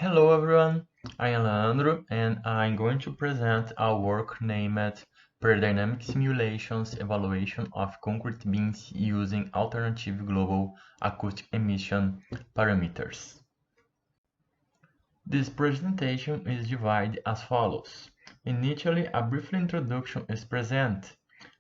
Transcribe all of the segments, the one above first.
Hello everyone, I am Leandro and I'm going to present our work named Peridynamic Simulations Evaluation of Concrete Beams using Alternative Global Acoustic Emission Parameters. This presentation is divided as follows. Initially, a brief introduction is present.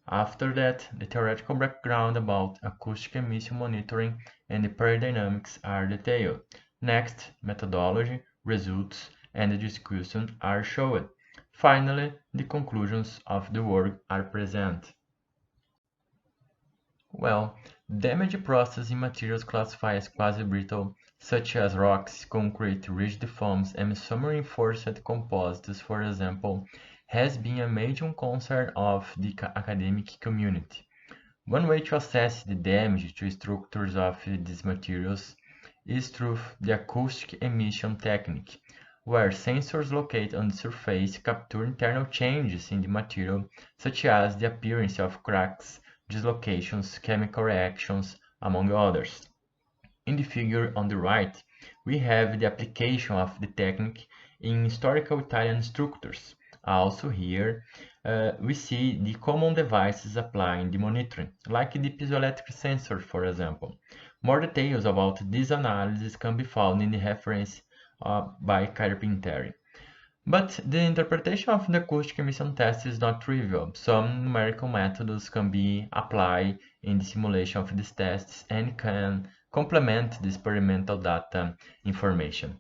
After that, the theoretical background about acoustic emission monitoring and the peridynamics are detailed. Next, methodology, results, and the discussion are shown. Finally, the conclusions of the work are present. Well, damage process in materials classified as quasi-brittle, such as rocks, concrete, rigid foams, and semi-reinforced composites, for example, has been a major concern of the academic community. One way to assess the damage to structures of these materials is through the acoustic emission technique, where sensors located on the surface capture internal changes in the material, such as the appearance of cracks, dislocations, chemical reactions, among others. In the figure on the right, we have the application of the technique in historical Italian structures. Also here, we see the common devices applying the monitoring, like the piezoelectric sensor, for example. More details about this analysis can be found in the reference by Carpenteri. But the interpretation of the acoustic emission test is not trivial. Some numerical methods can be applied in the simulation of these tests and can complement the experimental data information.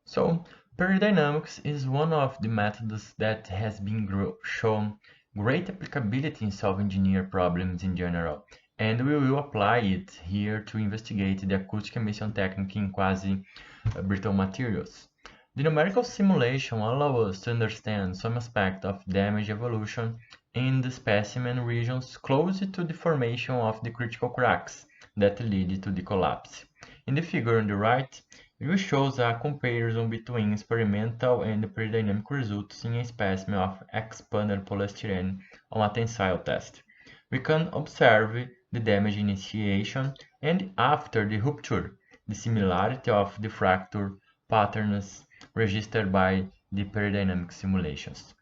So, peridynamics is one of the methods that has been shown great applicability in solving engineer problems in general, and we will apply it here to investigate the acoustic emission technique in quasi-brittle materials. The numerical simulation allows us to understand some aspect of damage evolution in the specimen regions close to the formation of the critical cracks that lead to the collapse. In the figure on the right, it shows a comparison between experimental and peridynamic results in a specimen of expanded polystyrene on a tensile test. We can observe the damage initiation and after the rupture, the similarity of the fracture patterns registered by the peridynamic simulations.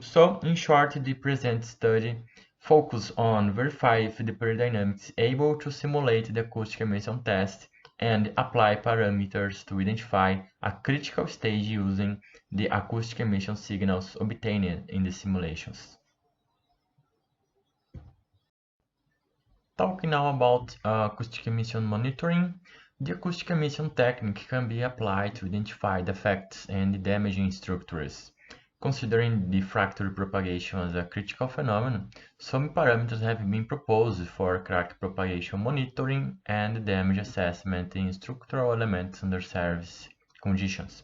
So, in short, the present study focuses on verify if the peridynamics is able to simulate the acoustic emission test and apply parameters to identify a critical stage using the acoustic emission signals obtained in the simulations. Talking now about acoustic emission monitoring, the acoustic emission technique can be applied to identify defects and damaging structures. Considering the fracture propagation as a critical phenomenon, some parameters have been proposed for crack propagation monitoring and damage assessment in structural elements under service conditions.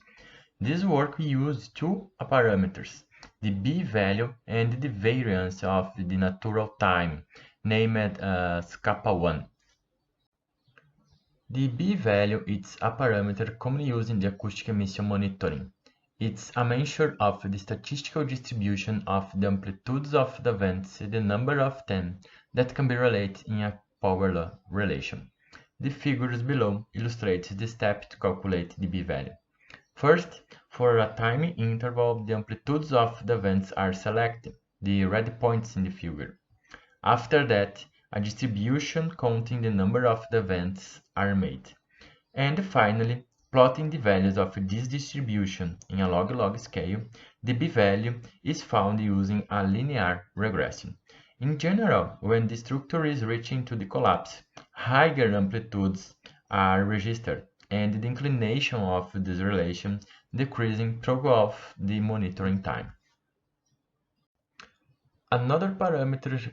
This work used two parameters, the B-value and the variance of the natural time, named as kappa 1. The B-value is a parameter commonly used in the acoustic emission monitoring. It's a measure of the statistical distribution of the amplitudes of the events, the number of them, that can be related in a power law relation. The figures below illustrate the step to calculate the B-value. First, for a time interval, the amplitudes of the events are selected, the red points in the figure. After that, a distribution counting the number of the events are made. And finally, plotting the values of this distribution in a log-log scale, the B-value is found using a linear regression. In general, when the structure is reaching to the collapse, higher amplitudes are registered, and the inclination of this relation decreasing throughout the monitoring time. Another parameter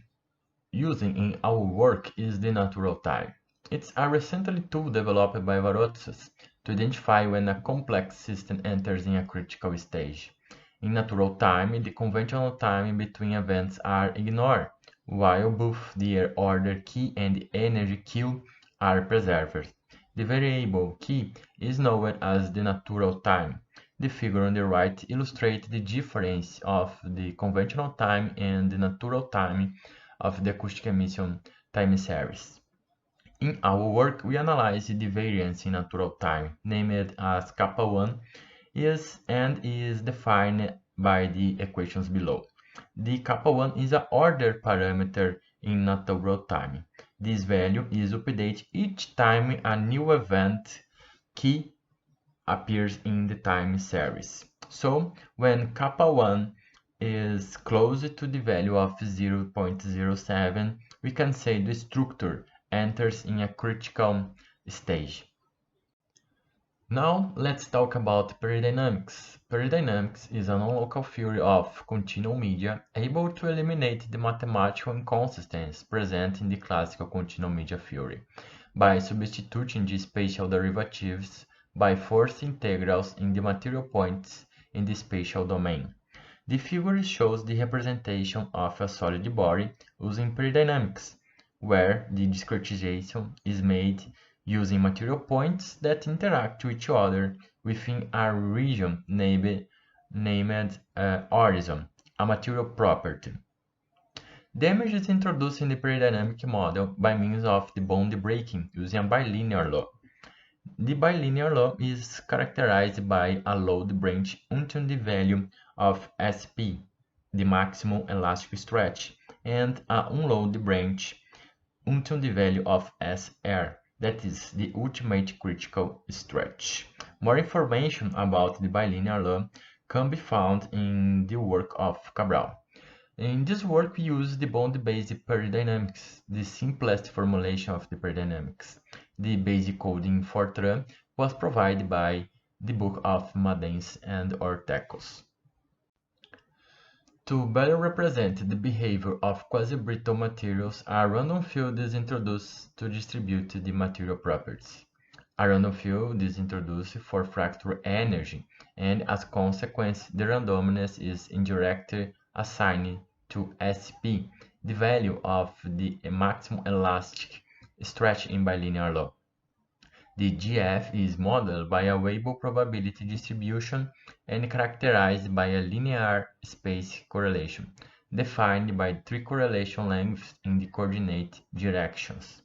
using in our work is the natural time. It's a recently tool developed by Varotzes to identify when a complex system enters in a critical stage. In natural time, the conventional time between events are ignored, while both the order key and the energy Q are preserved. The variable key is known as the natural time. The figure on the right illustrates the difference of the conventional time and the natural time of the acoustic emission time series. In our work, we analyze the variance in natural time, named as kappa 1, is defined by the equations below. The kappa 1 is an order parameter in natural time. This value is updated each time a new event key appears in the time series. So when kappa 1 is close to the value of 0.07, we can say the structure enters in a critical stage. Now let's talk about peridynamics. Peridynamics is a non-local theory of continuum media able to eliminate the mathematical inconsistencies present in the classical continuum media theory by substituting the spatial derivatives by forced integrals in the material points in the spatial domain. The figure shows the representation of a solid body using peridynamics, where the discretization is made using material points that interact with each other within a region named horizon, a material property. The image is introduced in the peridynamic model by means of the bond breaking using a bilinear law. The bilinear law is characterized by a load branch until the value of SP, the maximum elastic stretch, and a unload branch until the value of SR, that is the ultimate critical stretch. More information about the bilinear law can be found in the work of Cabral. In this work, we use the bond-based peridynamics, the simplest formulation of the peridynamics. The basic coding for Fortran was provided by the book of Madens and Ortecos. To better represent the behavior of quasi-brittle materials, a random field is introduced to distribute the material properties. A random field is introduced for fractal energy, and as a consequence, the randomness is indirectly assigned to SP, the value of the maximum elastic stretch in bilinear law. The GF is modeled by a Weibull probability distribution and characterized by a linear space correlation, defined by 3 correlation lengths in the coordinate directions.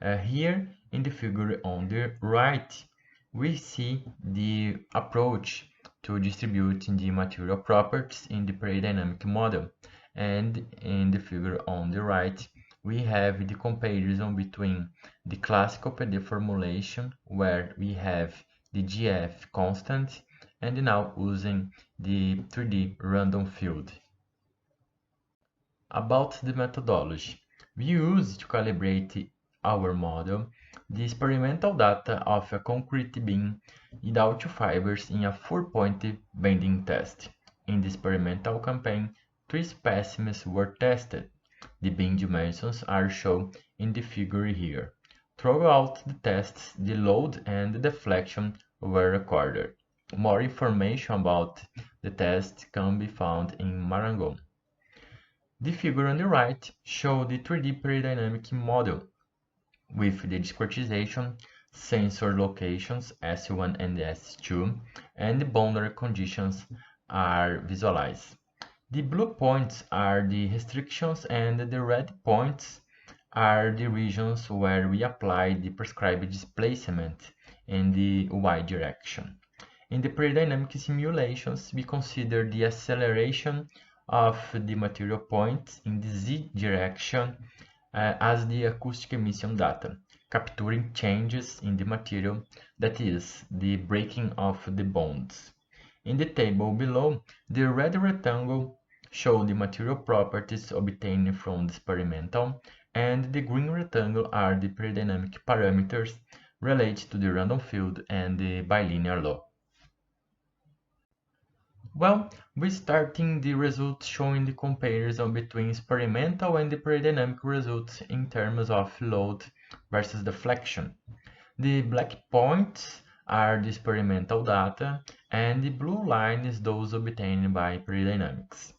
Here in the figure on the right, we see the approach to distributing the material properties in the peridynamic model, and in the figure on the right, we have the comparison between the classical PD formulation, where we have the GF constant, and now using the 3D random field. About the methodology, we use to calibrate our model the experimental data of a concrete beam without fibers in a 4-point bending test. In the experimental campaign, 3 specimens were tested. The beam dimensions are shown in the figure here. Throughout the tests, the load and the deflection were recorded. More information about the test can be found in Marangon. The figure on the right shows the 3D peridynamic model with the discretization, sensor locations S1 and S2, and the boundary conditions are visualized. The blue points are the restrictions and the red points are the regions where we apply the prescribed displacement in the Y direction. In the peridynamic simulations, we consider the acceleration of the material points in the Z direction as the acoustic emission data, capturing changes in the material, that is, the breaking of the bonds. In the table below, the red rectangle shows the material properties obtained from the experimental, and the green rectangle are the peridynamic parameters related to the random field and the bilinear law. Well, we starting the results showing the comparison between experimental and the peridynamic results in terms of load versus deflection. The black points are the experimental data, and the blue line is those obtained by peridynamics.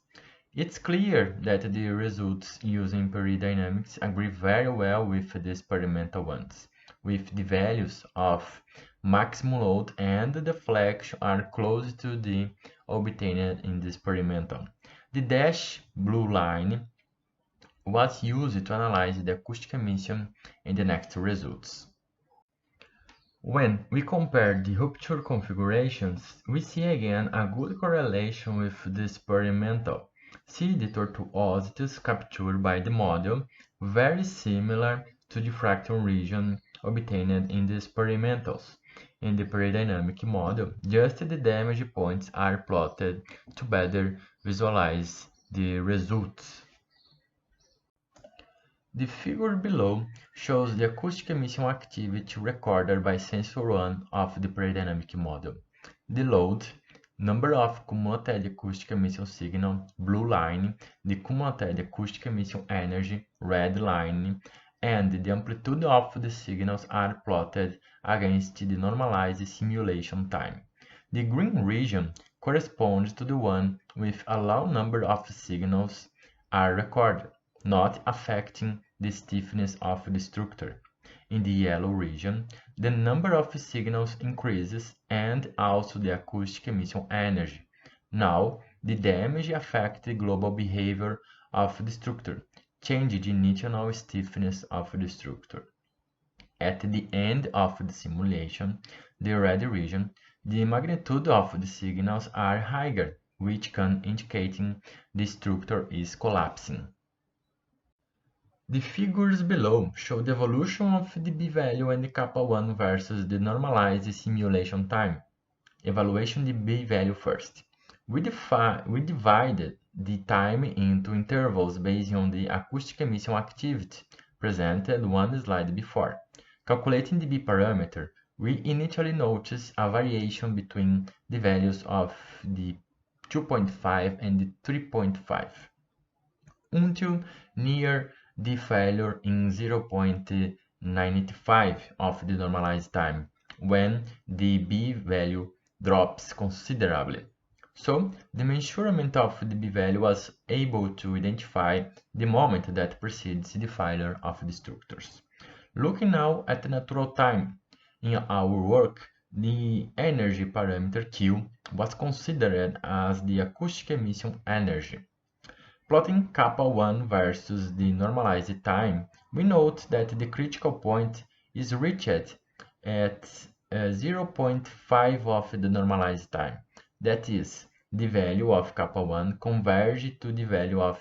It's clear that the results using peridynamics agree very well with the experimental ones, with the values of maximum load and deflection are close to the obtained in the experimental. The dashed blue line was used to analyze the acoustic emission in the next results. When we compare the rupture configurations, we see again a good correlation with the experimental. See the tortuosities captured by the model, very similar to the fraction region obtained in the experimentals. In the peridynamic model, just the damage points are plotted to better visualize the results. The figure below shows the acoustic emission activity recorded by sensor 1 of the peridynamic model. The load, number of cumulative acoustic emission signal, blue line, the cumulative acoustic emission energy, red line, and the amplitude of the signals are plotted against the normalized simulation time. The green region corresponds to the one with a low number of signals are recorded, not affecting the stiffness of the structure. In the yellow region, the number of signals increases and also the acoustic emission energy. Now, the damage affects the global behavior of the structure, change the initial stiffness of the structure. At the end of the simulation, the red region, the magnitude of the signals are higher, which can indicate the structure is collapsing. The figures below show the evolution of the b-value and the kappa 1 versus the normalized simulation time. Evaluation the b-value first. We divided the time into intervals based on the acoustic emission activity presented one slide before. Calculating the b parameter, we initially noticed a variation between the values of the 2.5 and the 3.5 until near the failure in 0.95 of the normalized time, when the b-value drops considerably. So, the measurement of the b-value was able to identify the moment that precedes the failure of the structures. Looking now at the natural time, in our work, the energy parameter Q was considered as the acoustic emission energy. Plotting kappa 1 versus the normalized time, we note that the critical point is reached at 0.5 of the normalized time. That is, the value of kappa 1 converged to the value of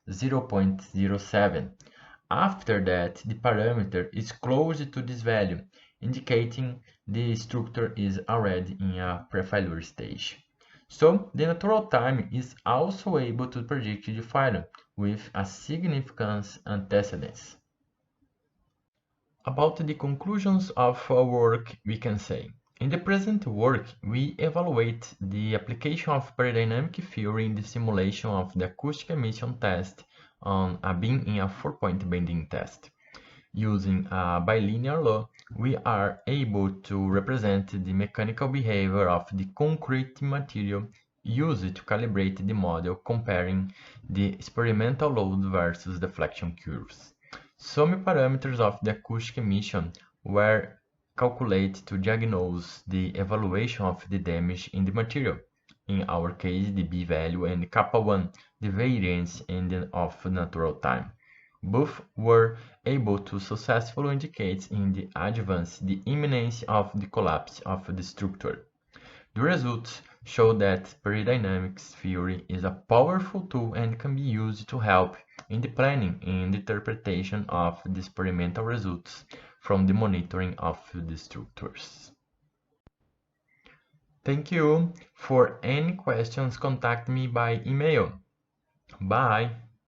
0.07. After that, the parameter is close to this value, indicating the structure is already in a pre-failure stage. So, the natural time is also able to predict the failure with a significant antecedence. About the conclusions of our work, we can say, in the present work, we evaluate the application of peridynamic theory in the simulation of the acoustic emission test on a beam in a 4-point bending test. Using a bilinear law, we are able to represent the mechanical behavior of the concrete material used to calibrate the model comparing the experimental load versus deflection curves. Some parameters of the acoustic emission were calculated to diagnose the evaluation of the damage in the material. In our case, the b-value and kappa 1, the variance of natural time. Both were able to successfully indicate in the advance the imminence of the collapse of the structure. The results show that peridynamics theory is a powerful tool and can be used to help in the planning and interpretation of the experimental results from the monitoring of the structures. Thank you. For any questions, contact me by email. Bye.